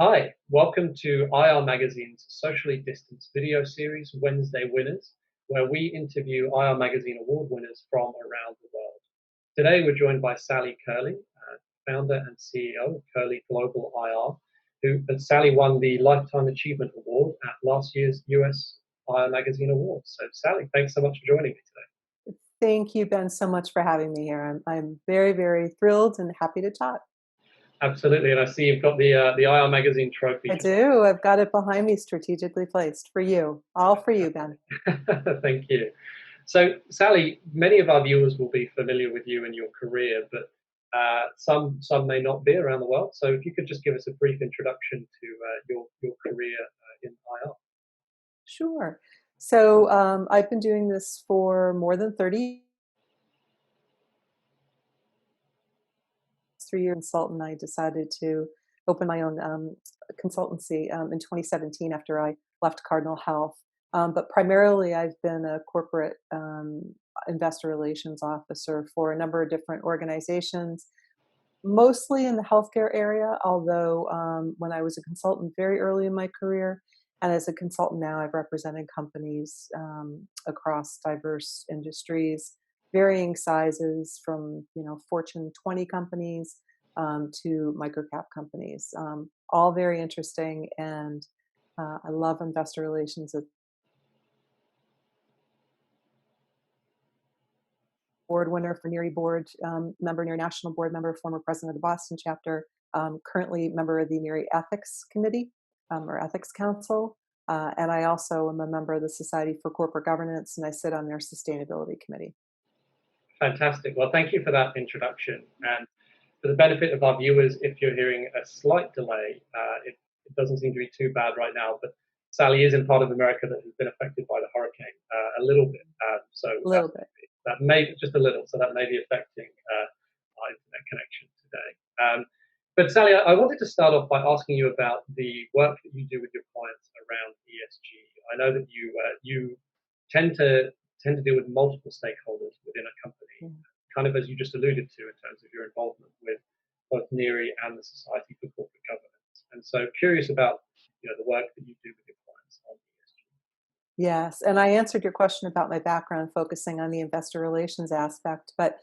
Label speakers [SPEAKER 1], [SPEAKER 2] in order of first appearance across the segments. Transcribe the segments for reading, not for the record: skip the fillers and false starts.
[SPEAKER 1] Hi, welcome to IR Magazine's socially distanced video series, Wednesday Winners, where we interview IR Magazine award winners from around the world. Today, we're joined by Sally Curley, founder and CEO of Curley Global IR, Sally won the Lifetime Achievement Award at last year's US IR Magazine Awards. So, Sally, thanks so much for joining me today.
[SPEAKER 2] Thank you, Ben, so much for having me here. I'm very, very thrilled and happy to talk.
[SPEAKER 1] Absolutely, and I see you've got the IR Magazine trophy
[SPEAKER 2] I
[SPEAKER 1] just
[SPEAKER 2] do. I've got it behind me, strategically placed for you. All for you, Ben.
[SPEAKER 1] Thank you. So, Sally, many of our viewers will be familiar with you and your career, but some may not be around the world. So, if you could just give us a brief introduction to your career in IR.
[SPEAKER 2] Sure. So I've been doing this for more than 30 3 year consultant. I decided to open my own consultancy in 2017 after I left Cardinal Health. But primarily, I've been a corporate investor relations officer for a number of different organizations, mostly in the healthcare area. Although when I was a consultant very early in my career, and as a consultant now, I've represented companies across diverse industries, varying sizes, from Fortune 20 companies to microcap companies. All very interesting, and I love investor relations. Board winner for NERI board member, NERI national board member, former president of the Boston chapter, currently member of the NERI ethics committee or ethics council. And I also am a member of the Society for Corporate Governance, and I sit on their sustainability committee.
[SPEAKER 1] Fantastic. Well, thank you for that introduction. And for the benefit of our viewers, if you're hearing a slight delay, it doesn't seem to be too bad right now, but Sally is in part of America that has been affected by the hurricane a little bit. So
[SPEAKER 2] A little bit.
[SPEAKER 1] that may just a little, so that may be affecting our internet connection today. But Sally, I wanted to start off by asking you about the work that you do with your clients around ESG. I know that you tend to deal with multiple stakeholders within a company,
[SPEAKER 2] Mm.
[SPEAKER 1] kind of as you just alluded to in terms of your involvement with both NERI and the Society for Corporate Governance. And so, curious about the work that you do with your clients on ESG.
[SPEAKER 2] Yes, and I answered your question about my background, focusing on the investor relations aspect. But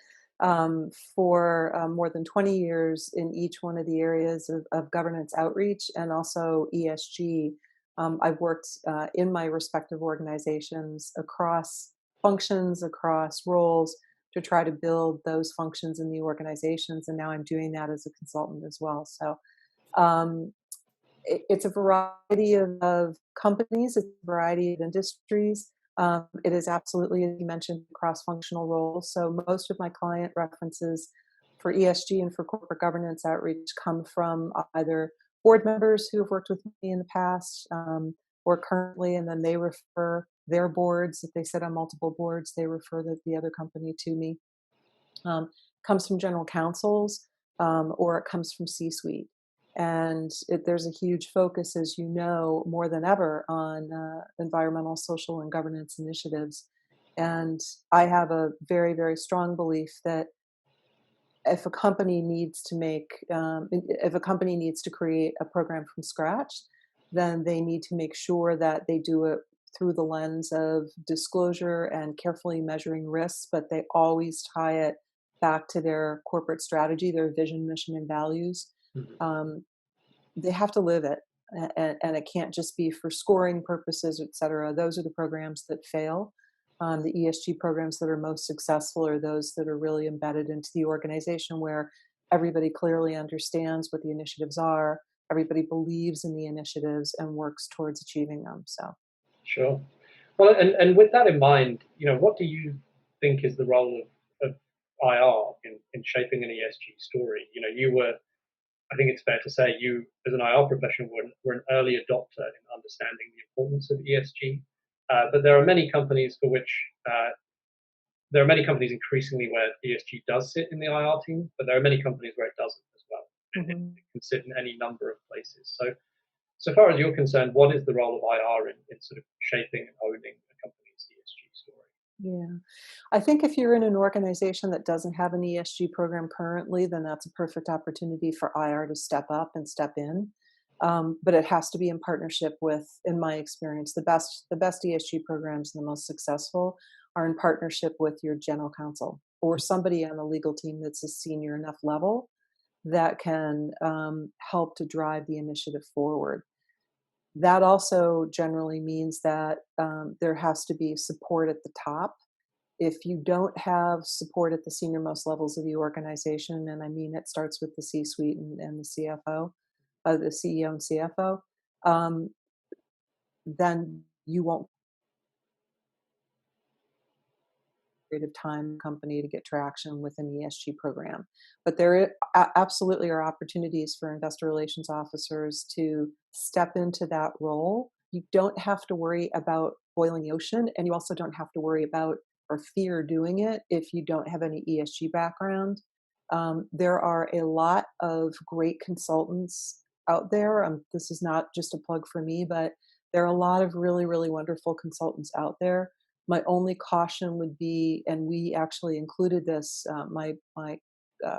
[SPEAKER 2] for more than 20 years in each one of the areas of governance outreach and also ESG, I've worked in my respective organizations across functions, across roles, to try to build those functions in the organizations. And now I'm doing that as a consultant as well. So um, it's a variety of companies, it's a variety of industries. It is absolutely, as you mentioned, cross-functional roles. So most of my client references for ESG and for corporate governance outreach come from either board members who have worked with me in the past or currently, and then they refer their boards. If they sit on multiple boards, they refer the other company to me. Comes from general counsels, or it comes from C-suite. And there's a huge focus, as you know, more than ever on environmental, social, and governance initiatives. And I have a very, very strong belief that if a company needs to if a company needs to create a program from scratch, then they need to make sure that they do it through the lens of disclosure and carefully measuring risks, but they always tie it back to their corporate strategy, their vision, mission, and values.
[SPEAKER 1] Mhm.
[SPEAKER 2] Um, they have to live it, and it can't just be for scoring purposes, et cetera. Those are the programs that fail. The ESG programs that are most successful are those that are really embedded into the organization, where everybody clearly understands what the initiatives are, everybody believes in the initiatives and works towards achieving them. So
[SPEAKER 1] Sure. Well, and with that in mind, what do you think is the role of IR in shaping an ESG story? You were, I think it's fair to say, you as an IR professional were an early adopter in understanding the importance of ESG. But there are many companies for which there are many companies increasingly where ESG does sit in the IR team, but there are many companies where it doesn't as well.
[SPEAKER 2] mhm.
[SPEAKER 1] It can sit in any number of places. So far as you're concerned, what is the role of IR in sort of shaping and owning a company's ESG story?
[SPEAKER 2] Yeah. I think if you're in an organization that doesn't have an ESG program currently, then that's a perfect opportunity for IR to step up and step in. but it has to be in partnership with, in my experience, the best ESG programs and the most successful are in partnership with your general counsel or somebody on the legal team that's a senior enough level that can help to drive the initiative forward. That also generally means that there has to be support at the top. If you don't have support at the senior most levels of the organization, and I mean it starts with the C-suite and the CFO, the CEO and CFO, um, then you won't period of time company to get traction with an ESG program. But absolutely are opportunities for investor relations officers to step into that role. You don't have to worry about boiling the ocean, and you also don't have to worry about or fear doing it if you don't have any ESG background. There are a lot of great consultants out there. This is not just a plug for me, but there are a lot of really, really wonderful consultants out there. My only caution would be, and we actually included this, my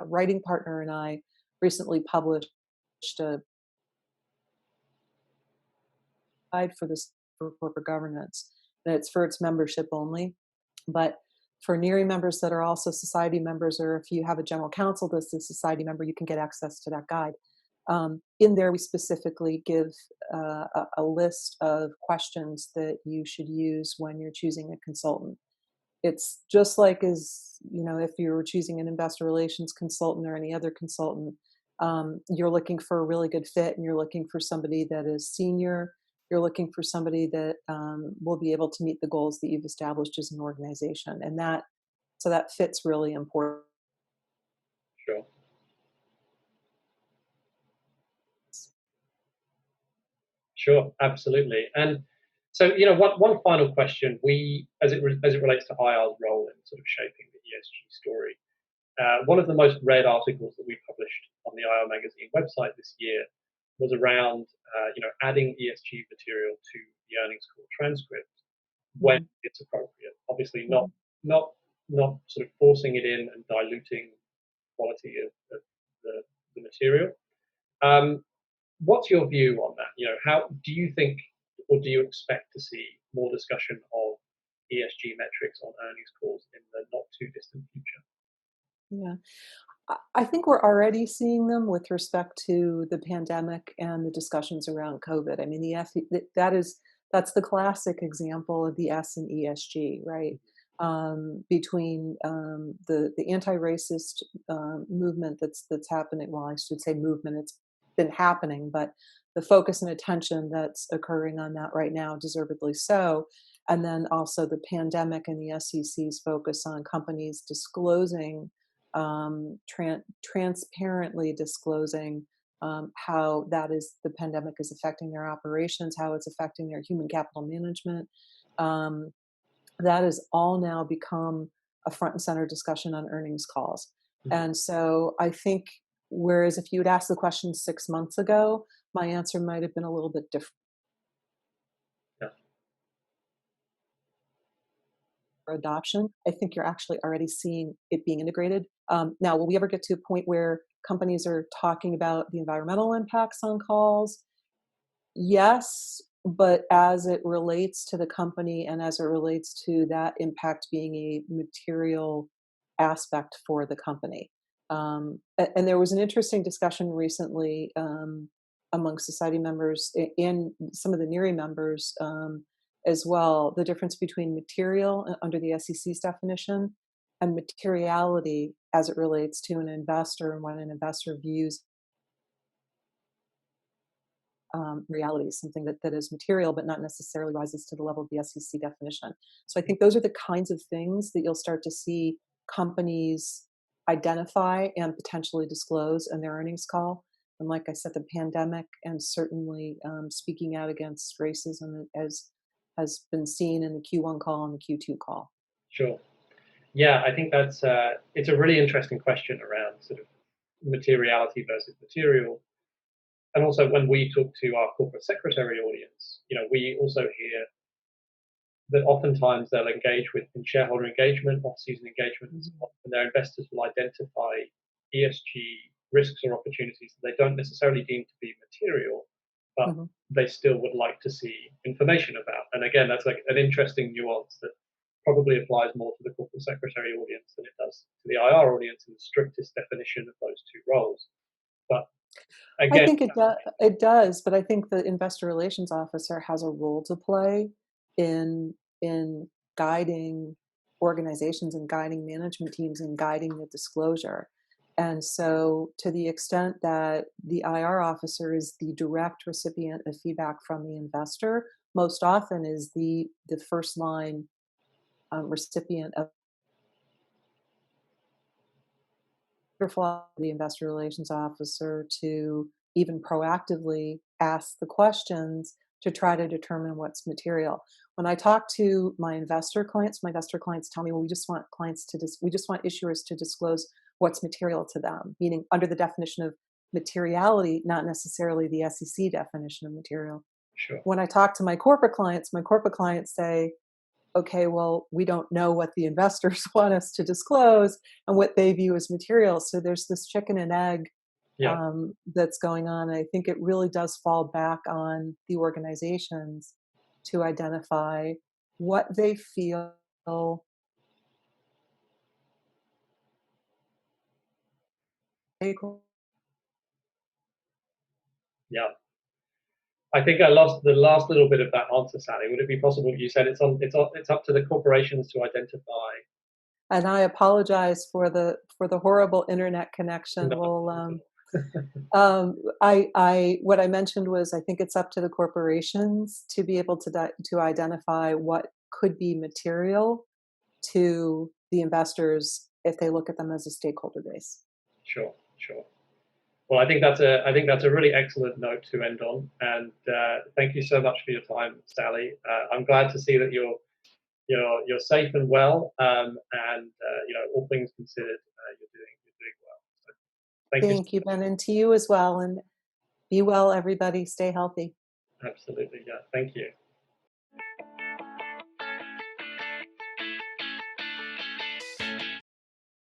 [SPEAKER 2] writing partner and I recently published a guide for this for corporate governance, and it's for its membership only. But for NERI members that are also society members, or if you have a general counsel that's a society member, you can get access to that guide. In there, we specifically give a list of questions that you should use when you're choosing a consultant. It's just like if you were choosing an investor relations consultant or any other consultant, you're looking for a really good fit, and you're looking for somebody that is senior. You're looking for somebody that will be able to meet the goals that you've established as an organization, and that fits really important.
[SPEAKER 1] Sure. Sure, absolutely. And so, one final question. As it relates to IR's role in sort of shaping the ESG story, one of the most read articles that we published on the IR magazine website this year was around, adding ESG material to the earnings call transcript when
[SPEAKER 2] Mhm,
[SPEAKER 1] it's appropriate. Obviously, not
[SPEAKER 2] mhm.
[SPEAKER 1] not not sort of forcing it in and diluting quality of the material. Um, What's your view on that? How do you think, or do you expect to see more discussion of ESG metrics on earnings calls in the not too distant future?
[SPEAKER 2] Yeah. I think we're already seeing them with respect to the pandemic and the discussions around COVID. I mean, that's the classic example of the S in ESG, right? Between the anti-racist movement that's happening. Well, I should say movement. It's been happening, but the focus and attention that's occurring on that right now, deservedly so. And then also the pandemic and the SEC's focus on companies disclosing transparently disclosing how the pandemic is affecting their operations, how it's affecting their human capital management. Um, that has all now become a front and center discussion on earnings calls.
[SPEAKER 1] Mhm.
[SPEAKER 2] And so I think, whereas if you had asked the question 6 months ago, my answer might have been a little bit different.
[SPEAKER 1] Yeah.
[SPEAKER 2] For adoption, I think you're actually already seeing it being integrated. Now, will we ever get to a point where companies are talking about the environmental impacts on calls? Yes, but as it relates to the company and as it relates to that impact being a material aspect for the company. And there was an interesting discussion recently among society members and some of the NERI members as well, the difference between material under the SEC's definition and materiality as it relates to an investor and when an investor views reality, something that is material but not necessarily rises to the level of the SEC definition. So I think those are the kinds of things that you'll start to see companies identify and potentially disclose in their earnings call. And like I said, the pandemic and certainly speaking out against racism as has been seen in the Q1 call and the Q2 call.
[SPEAKER 1] Sure. Yeah, I think it's a really interesting question around sort of materiality versus material. And also, when we talk to our corporate secretary audience, we also hear that oftentimes they'll engage with in shareholder engagement, off-season engagement, and so on, and their investors will identify ESG risks or opportunities that they don't necessarily deem to be material, but
[SPEAKER 2] Mhm.
[SPEAKER 1] they still would like to see information about. And again, that's like an interesting nuance that probably applies more to the corporate secretary audience than it does to the IR audience in the strictest definition of those two roles. But
[SPEAKER 2] I
[SPEAKER 1] again,
[SPEAKER 2] think it does, but I think the investor relations officer has a role to play in guiding organizations and guiding management teams and guiding the disclosure. And so to the extent that the IR officer is the direct recipient of feedback from the investor, most often is the first line recipient of for the investor relations officer to even proactively ask the questions to try to determine what's material. When I talk to my investor clients tell me, well, we just want we just want issuers to disclose what's material to them, meaning under the definition of materiality, not necessarily the SEC definition of material.
[SPEAKER 1] sure.
[SPEAKER 2] When I talk to my corporate clients say, okay, well, we don't know what the investors want us to disclose and what they view as material. So there's this chicken and egg
[SPEAKER 1] Yeah.
[SPEAKER 2] that's going on. And I think it really does fall back on the organizations to identify what they feel
[SPEAKER 1] Yeah. I think I lost the last little bit of that answer, Sally. Would it be possible? You said it's up to the corporations to identify.
[SPEAKER 2] and I apologize for the horrible internet connection.
[SPEAKER 1] No,
[SPEAKER 2] We'll I what I mentioned was I think it's up to the corporations to be able to to identify what could be material to the investors if they look at them as a stakeholder base.
[SPEAKER 1] sure, sure. Well, I think that's a really excellent note to end on. And thank you so much for your time, Sally. I'm glad to see that you're safe and well, and all things considered, you're doing well. So thank you.
[SPEAKER 2] Thank you, Ben, and to you as well. And be well, everybody. Stay healthy.
[SPEAKER 1] Absolutely, yeah. Thank you.